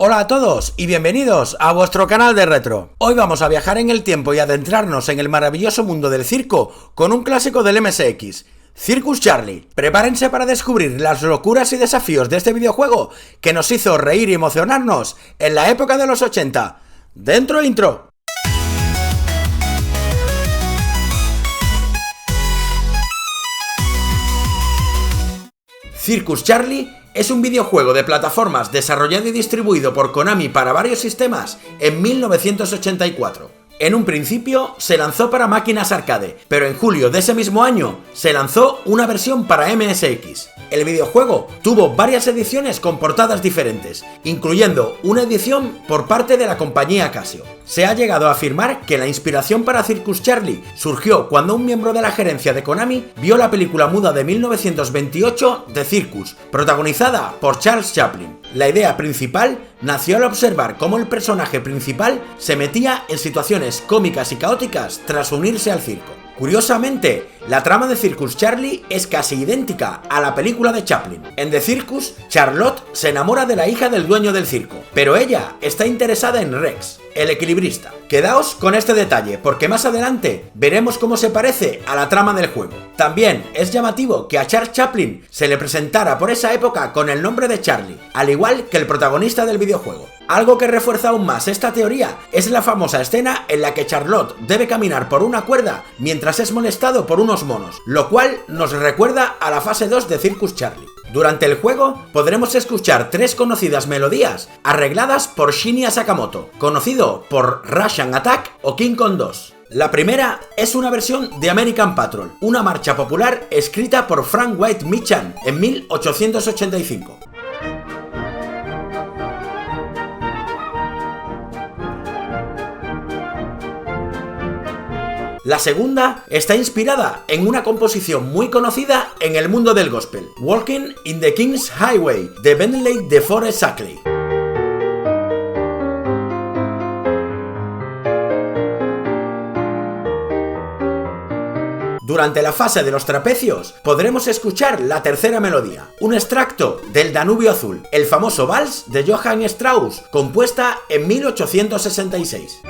Hola a todos y bienvenidos a vuestro canal de retro. Hoy vamos a viajar en el tiempo y adentrarnos en el maravilloso mundo del circo con un clásico del MSX, Circus Charlie. Prepárense para descubrir las locuras y desafíos de este videojuego que nos hizo reír y emocionarnos en la época de los 80. ¡Dentro intro! Circus Charlie es un videojuego de plataformas desarrollado y distribuido por Konami para varios sistemas en 1984. En un principio se lanzó para máquinas arcade, pero en julio de ese mismo año se lanzó una versión para MSX. El videojuego tuvo varias ediciones con portadas diferentes, incluyendo una edición por parte de la compañía Casio. Se ha llegado a afirmar que la inspiración para Circus Charlie surgió cuando un miembro de la gerencia de Konami vio la película muda de 1928 de Circus, protagonizada por Charles Chaplin. La idea principal nació al observar cómo el personaje principal se metía en situaciones cómicas y caóticas tras unirse al circo. Curiosamente, la trama de Circus Charlie es casi idéntica a la película de Chaplin. En The Circus, Charlotte se enamora de la hija del dueño del circo, pero ella está interesada en Rex, el equilibrista. Quedaos con este detalle, porque más adelante veremos cómo se parece a la trama del juego. También es llamativo que a Charles Chaplin se le presentara por esa época con el nombre de Charlie, al igual que el protagonista del videojuego. Algo que refuerza aún más esta teoría es la famosa escena en la que Charlotte debe caminar por una cuerda mientras es molestado por unos monos, lo cual nos recuerda a la fase 2 de Circus Charlie. Durante el juego podremos escuchar tres conocidas melodías arregladas por Shinya Sakamoto, conocido por Russian Attack o King Kong 2. La primera es una versión de American Patrol, una marcha popular escrita por Frank White Michan en 1885. La segunda está inspirada en una composición muy conocida en el mundo del gospel, Walking in the King's Highway, de Bentley DeForest Shackley. Durante la fase de los trapecios podremos escuchar la tercera melodía, un extracto del Danubio Azul, el famoso vals de Johann Strauss, compuesta en 1866.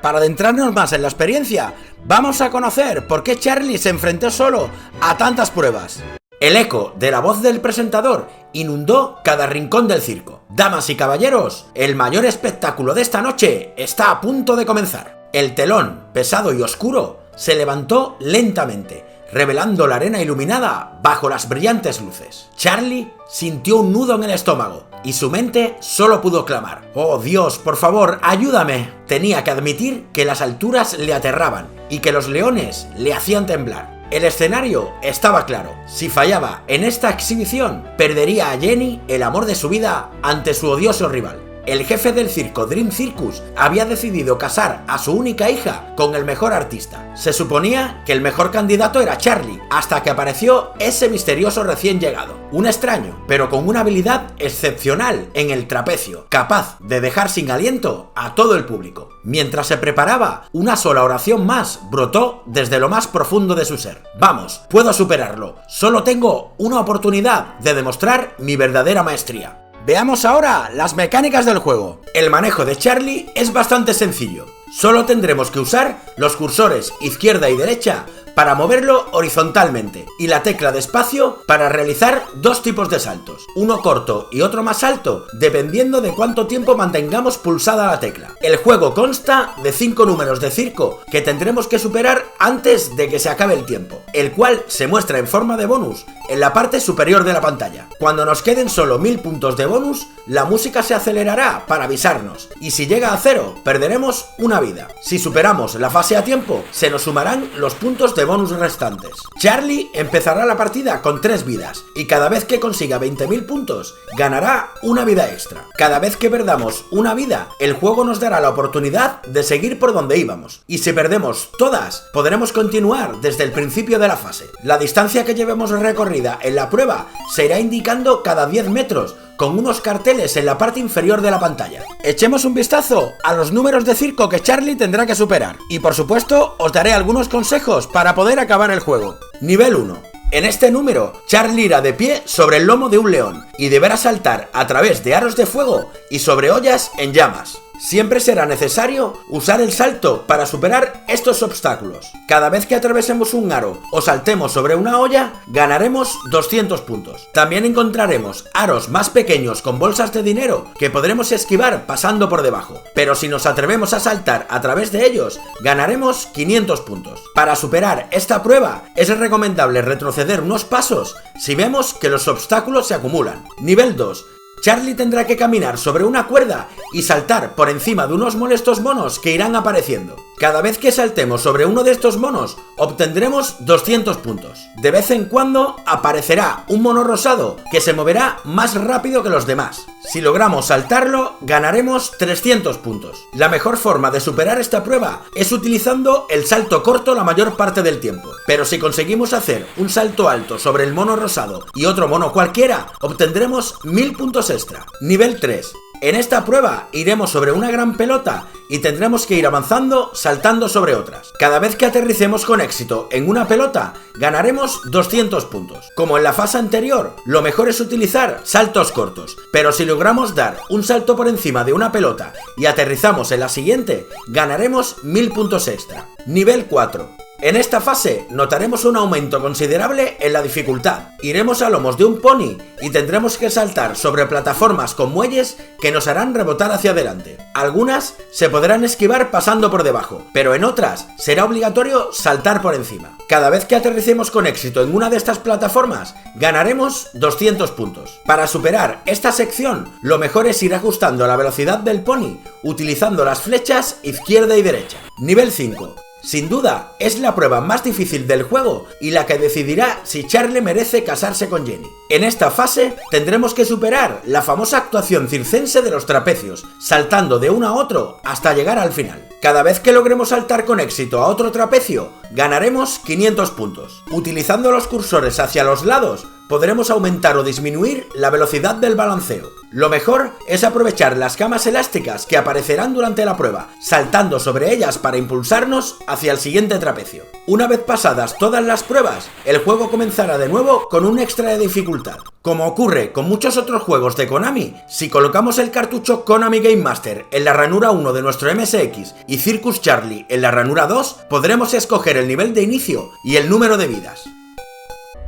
Para adentrarnos más en la experiencia, vamos a conocer por qué Charlie se enfrentó solo a tantas pruebas. El eco de la voz del presentador inundó cada rincón del circo. Damas y caballeros, el mayor espectáculo de esta noche está a punto de comenzar. El telón, pesado y oscuro, se levantó lentamente, revelando la arena iluminada bajo las brillantes luces. Charlie sintió un nudo en el estómago y su mente solo pudo clamar: «Oh Dios, por favor, ayúdame». Tenía que admitir que las alturas le aterraban y que los leones le hacían temblar. El escenario estaba claro: si fallaba en esta exhibición, perdería a Jenny, el amor de su vida, ante su odioso rival. El jefe del circo Dream Circus había decidido casar a su única hija con el mejor artista. Se suponía que el mejor candidato era Charlie, hasta que apareció ese misterioso recién llegado. Un extraño, pero con una habilidad excepcional en el trapecio, capaz de dejar sin aliento a todo el público. Mientras se preparaba, una sola oración más brotó desde lo más profundo de su ser. «Vamos, puedo superarlo. Solo tengo una oportunidad de demostrar mi verdadera maestría». Veamos ahora las mecánicas del juego. El manejo de Charlie es bastante sencillo. Solo tendremos que usar los cursores izquierda y derecha para moverlo horizontalmente y la tecla de espacio para realizar dos tipos de saltos, uno corto y otro más alto, dependiendo de cuánto tiempo mantengamos pulsada la tecla. El juego consta de 5 números de circo que tendremos que superar antes de que se acabe el tiempo, el cual se muestra en forma de bonus en la parte superior de la pantalla. Cuando nos queden solo 1000 puntos de bonus, la música se acelerará para avisarnos, y si llega a 0, perderemos una vida. Si superamos la fase a tiempo, se nos sumarán los puntos de bonus restantes. Charlie empezará la partida con 3 vidas, y cada vez que consiga 20.000 puntos, ganará una vida extra. Cada vez que perdamos una vida, el juego nos dará la oportunidad de seguir por donde íbamos, y si perdemos todas, podremos continuar desde el principio de la fase. La distancia que llevemos recorrida en la prueba se irá indicando cada 10 metros, con unos carteles en la parte inferior de la pantalla. Echemos un vistazo a los números de circo que Charlie tendrá que superar, y por supuesto os daré algunos consejos para poder acabar el juego. Nivel 1. En este número, Charlie irá de pie sobre el lomo de un león y deberá saltar a través de aros de fuego y sobre ollas en llamas. Siempre será necesario usar el salto para superar estos obstáculos. Cada vez que atravesemos un aro o saltemos sobre una olla, ganaremos 200 puntos. También encontraremos aros más pequeños con bolsas de dinero que podremos esquivar pasando por debajo. Pero si nos atrevemos a saltar a través de ellos, ganaremos 500 puntos. Para superar esta prueba, es recomendable retroceder unos pasos si vemos que los obstáculos se acumulan. Nivel 2. Charlie tendrá que caminar sobre una cuerda y saltar por encima de unos molestos monos que irán apareciendo. Cada vez que saltemos sobre uno de estos monos, obtendremos 200 puntos. De vez en cuando aparecerá un mono rosado que se moverá más rápido que los demás. Si logramos saltarlo, ganaremos 300 puntos. La mejor forma de superar esta prueba es utilizando el salto corto la mayor parte del tiempo. Pero si conseguimos hacer un salto alto sobre el mono rosado y otro mono cualquiera, obtendremos 1000 puntos extra. Nivel 3. En esta prueba iremos sobre una gran pelota y tendremos que ir avanzando saltando sobre otras. Cada vez que aterricemos con éxito en una pelota, ganaremos 200 puntos. Como en la fase anterior, lo mejor es utilizar saltos cortos, pero si logramos dar un salto por encima de una pelota y aterrizamos en la siguiente, ganaremos 1000 puntos extra. Nivel 4. En esta fase notaremos un aumento considerable en la dificultad. Iremos a lomos de un pony y tendremos que saltar sobre plataformas con muelles que nos harán rebotar hacia adelante. Algunas se podrán esquivar pasando por debajo, pero en otras será obligatorio saltar por encima. Cada vez que aterricemos con éxito en una de estas plataformas, ganaremos 200 puntos. Para superar esta sección, lo mejor es ir ajustando la velocidad del pony utilizando las flechas izquierda y derecha. Nivel 5. Sin duda, es la prueba más difícil del juego y la que decidirá si Charlie merece casarse con Jenny. En esta fase tendremos que superar la famosa actuación circense de los trapecios, saltando de uno a otro hasta llegar al final. Cada vez que logremos saltar con éxito a otro trapecio, ganaremos 500 puntos. Utilizando los cursores hacia los lados, podremos aumentar o disminuir la velocidad del balanceo. Lo mejor es aprovechar las camas elásticas que aparecerán durante la prueba, saltando sobre ellas para impulsarnos hacia el siguiente trapecio. Una vez pasadas todas las pruebas, el juego comenzará de nuevo con un extra de dificultad. Como ocurre con muchos otros juegos de Konami, si colocamos el cartucho Konami Game Master en la ranura 1 de nuestro MSX y Circus Charlie en la ranura 2, podremos escoger el nivel de inicio y el número de vidas.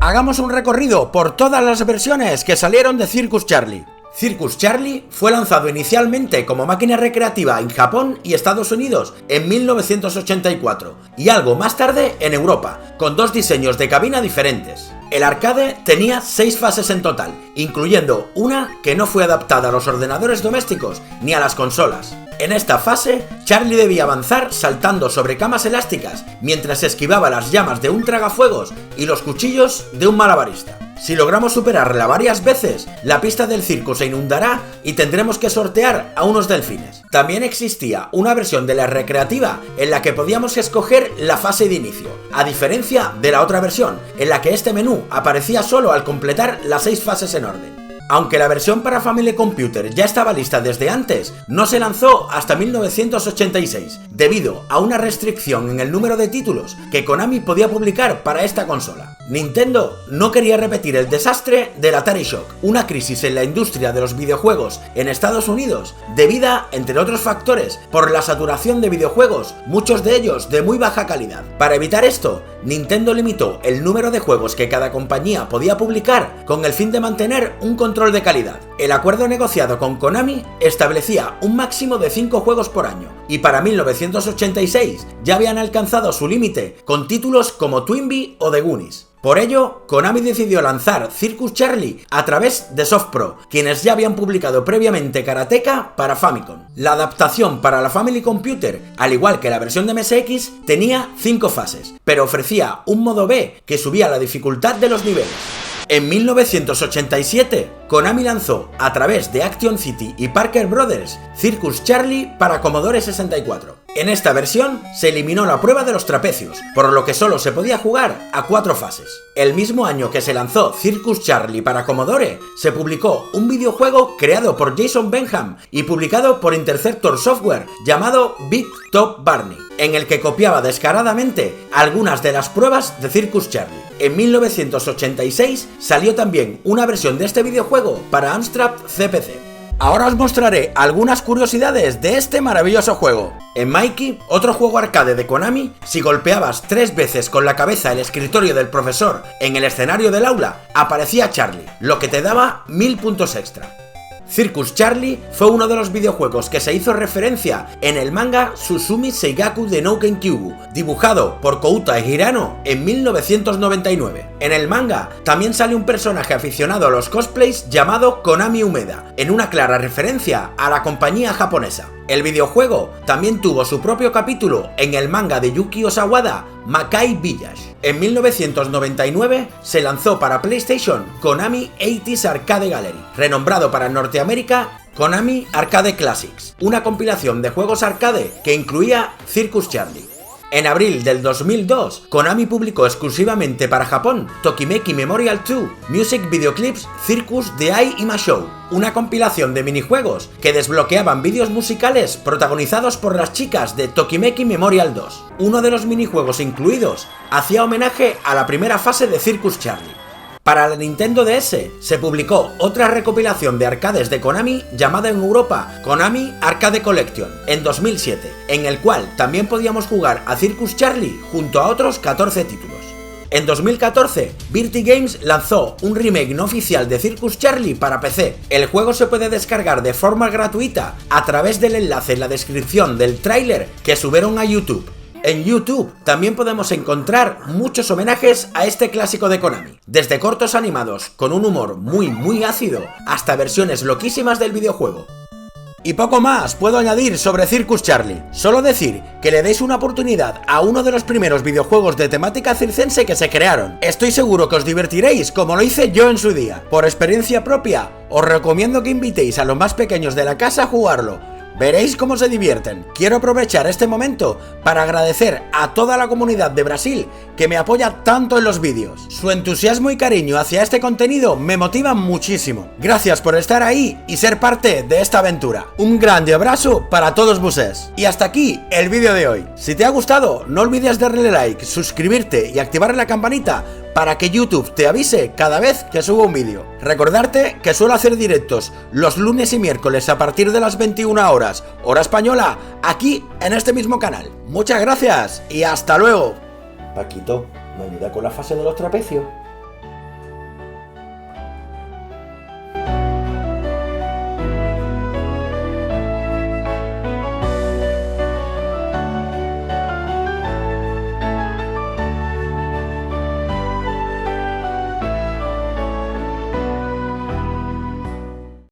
Hagamos un recorrido por todas las versiones que salieron de Circus Charlie. Circus Charlie fue lanzado inicialmente como máquina recreativa en Japón y Estados Unidos en 1984 y algo más tarde en Europa, con dos diseños de cabina diferentes. El arcade tenía 6 fases en total, incluyendo una que no fue adaptada a los ordenadores domésticos ni a las consolas. En esta fase, Charlie debía avanzar saltando sobre camas elásticas mientras esquivaba las llamas de un tragafuegos y los cuchillos de un malabarista. Si logramos superarla varias veces, la pista del circo se inundará y tendremos que sortear a unos delfines. También existía una versión de la recreativa en la que podíamos escoger la fase de inicio, a diferencia de la otra versión, en la que este menú aparecía solo al completar las 6 fases en orden. Aunque la versión para Family Computer ya estaba lista desde antes, no se lanzó hasta 1986, debido a una restricción en el número de títulos que Konami podía publicar para esta consola. Nintendo no quería repetir el desastre del Atari Shock, una crisis en la industria de los videojuegos en Estados Unidos, debida, entre otros factores, por la saturación de videojuegos, muchos de ellos de muy baja calidad. Para evitar esto, Nintendo limitó el número de juegos que cada compañía podía publicar con el fin de mantener un control de calidad. El acuerdo negociado con Konami establecía un máximo de 5 juegos por año, y para 1986 ya habían alcanzado su límite con títulos como Twinbee o The Goonies. Por ello, Konami decidió lanzar Circus Charlie a través de SoftPro, quienes ya habían publicado previamente Karateka para Famicom. La adaptación para la Family Computer, al igual que la versión de MSX, tenía 5 fases, pero ofrecía un modo B que subía la dificultad de los niveles. En 1987, Konami lanzó, a través de Action City y Parker Brothers, Circus Charlie para Commodore 64. En esta versión se eliminó la prueba de los trapecios, por lo que solo se podía jugar a 4 fases. El mismo año que se lanzó Circus Charlie para Commodore, se publicó un videojuego creado por Jason Benham y publicado por Interceptor Software llamado Beat Top Barney, en el que copiaba descaradamente algunas de las pruebas de Circus Charlie. En 1986 salió también una versión de este videojuego para Amstrad CPC. Ahora os mostraré algunas curiosidades de este maravilloso juego. En Mikey, otro juego arcade de Konami, si golpeabas 3 veces con la cabeza el escritorio del profesor en el escenario del aula, aparecía Charlie, lo que te daba 1000 puntos extra. Circus Charlie fue uno de los videojuegos que se hizo referencia en el manga Susumi Seigaku de Nouken Kyugu, dibujado por Kouta Hirano en 1999. En el manga también sale un personaje aficionado a los cosplays llamado Konami Umeda, en una clara referencia a la compañía japonesa. El videojuego también tuvo su propio capítulo en el manga de Yukio Sawada, Makai Village. En 1999 se lanzó para PlayStation Konami 80's Arcade Gallery, renombrado para Norteamérica Konami Arcade Classics, una compilación de juegos arcade que incluía Circus Charlie. En abril del 2002, Konami publicó exclusivamente para Japón Tokimeki Memorial 2 Music Videoclips Circus The Ai Ima Show, una compilación de minijuegos que desbloqueaban vídeos musicales protagonizados por las chicas de Tokimeki Memorial 2. Uno de los minijuegos incluidos hacía homenaje a la primera fase de Circus Charlie. Para la Nintendo DS se publicó otra recopilación de arcades de Konami llamada en Europa Konami Arcade Collection en 2007, en el cual también podíamos jugar a Circus Charlie junto a otros 14 títulos. En 2014, Virty Games lanzó un remake no oficial de Circus Charlie para PC. El juego se puede descargar de forma gratuita a través del enlace en la descripción del tráiler que subieron a YouTube. En YouTube también podemos encontrar muchos homenajes a este clásico de Konami, desde cortos animados con un humor muy ácido hasta versiones loquísimas del videojuego. Y poco más puedo añadir sobre Circus Charlie, solo decir que le deis una oportunidad a uno de los primeros videojuegos de temática circense que se crearon. Estoy seguro que os divertiréis como lo hice yo en su día. Por experiencia propia, os recomiendo que invitéis a los más pequeños de la casa a jugarlo. Veréis cómo se divierten. Quiero aprovechar este momento para agradecer a toda la comunidad de Brasil que me apoya tanto en los vídeos. Su entusiasmo y cariño hacia este contenido me motivan muchísimo. Gracias por estar ahí y ser parte de esta aventura. Un grande abrazo para todos vosotros. Y hasta aquí el vídeo de hoy. Si te ha gustado, no olvides darle like, suscribirte y activar la campanita para que YouTube te avise cada vez que subo un vídeo. Recordarte que suelo hacer directos los lunes y miércoles a partir de las 21 horas, hora española, aquí en este mismo canal. Muchas gracias y hasta luego. Paquito, ¿me ayuda con la fase de los trapecios?